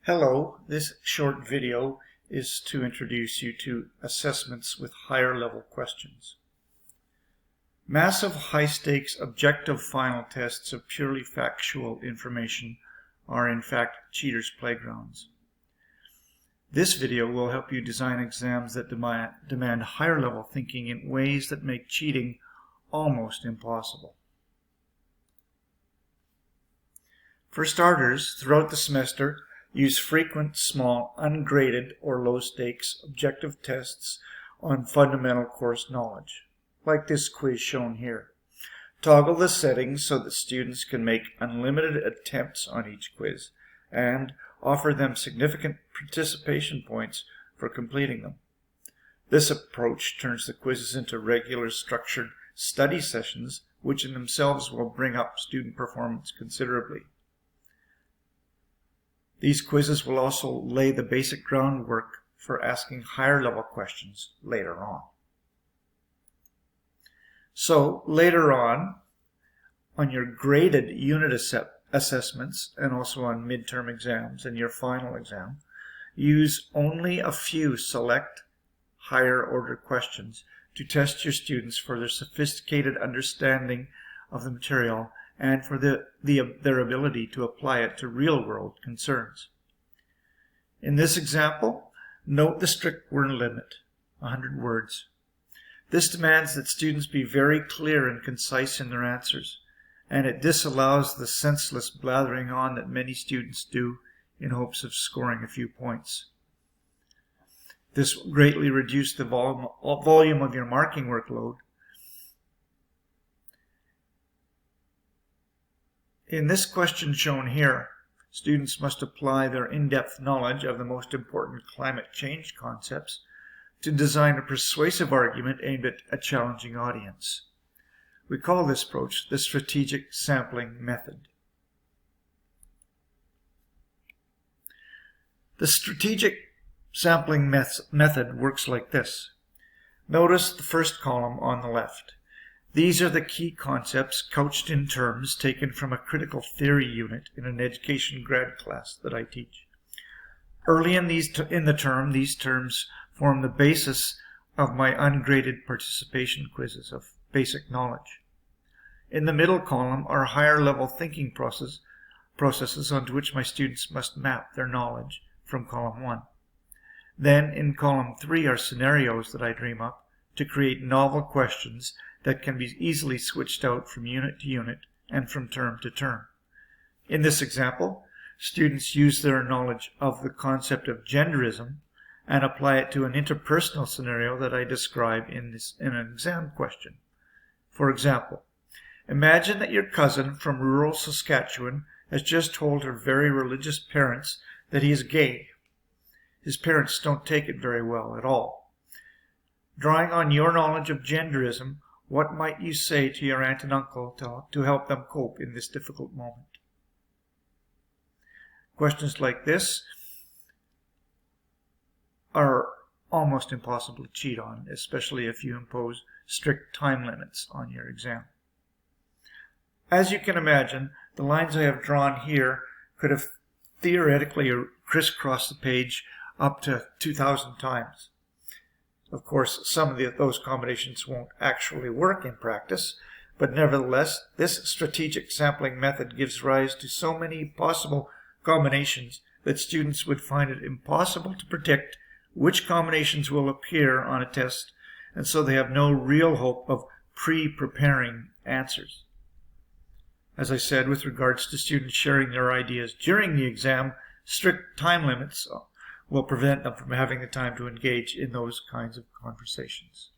Hello, this short video is to introduce you to assessments with higher level questions. Massive high-stakes objective final tests of purely factual information are in fact cheaters' playgrounds. This video will help you design exams that demand higher level thinking in ways that make cheating almost impossible. For starters, throughout the semester, use frequent, small, ungraded, or low-stakes objective tests on fundamental course knowledge, like this quiz shown here. Toggle the settings so that students can make unlimited attempts on each quiz, and offer them significant participation points for completing them. This approach turns the quizzes into regular structured study sessions, which in themselves will bring up student performance considerably. These quizzes will also lay the basic groundwork for asking higher level questions later on. So later on your graded unit assessments and also on midterm exams and your final exam, use only a few select higher order questions to test your students for their sophisticated understanding of the material and for their ability to apply it to real-world concerns. In this example, note the strict word limit, 100 words. This demands that students be very clear and concise in their answers, and it disallows the senseless blathering on that many students do in hopes of scoring a few points. This will greatly reduce the volume of your marking workload. In this question shown here, students must apply their in-depth knowledge of the most important climate change concepts to design a persuasive argument aimed at a challenging audience. We call this approach the strategic sampling method. The strategic sampling method works like this. Notice the first column on the left. These are the key concepts couched in terms taken from a critical theory unit in an education grad class that I teach. Early in the term, these terms form the basis of my ungraded participation quizzes of basic knowledge. In the middle column are higher level thinking processes onto which my students must map their knowledge from column 1. Then in column 3 are scenarios that I dream up to create novel questions that can be easily switched out from unit to unit and from term to term. In this example, students use their knowledge of the concept of genderism and apply it to an interpersonal scenario that I describe in an exam question. For example, imagine that your cousin from rural Saskatchewan has just told her very religious parents that he is gay. His parents don't take it very well at all. Drawing on your knowledge of genderism, what might you say to your aunt and uncle to help them cope in this difficult moment? Questions like this are almost impossible to cheat on, especially if you impose strict time limits on your exam. As you can imagine, the lines I have drawn here could have theoretically crisscrossed the page up to 2,000 times. Of course, some of those combinations won't actually work in practice, but nevertheless, this strategic sampling method gives rise to so many possible combinations that students would find it impossible to predict which combinations will appear on a test, and so they have no real hope of pre-preparing answers. As I said, with regards to students sharing their ideas during the exam, strict time limits will prevent them from having the time to engage in those kinds of conversations.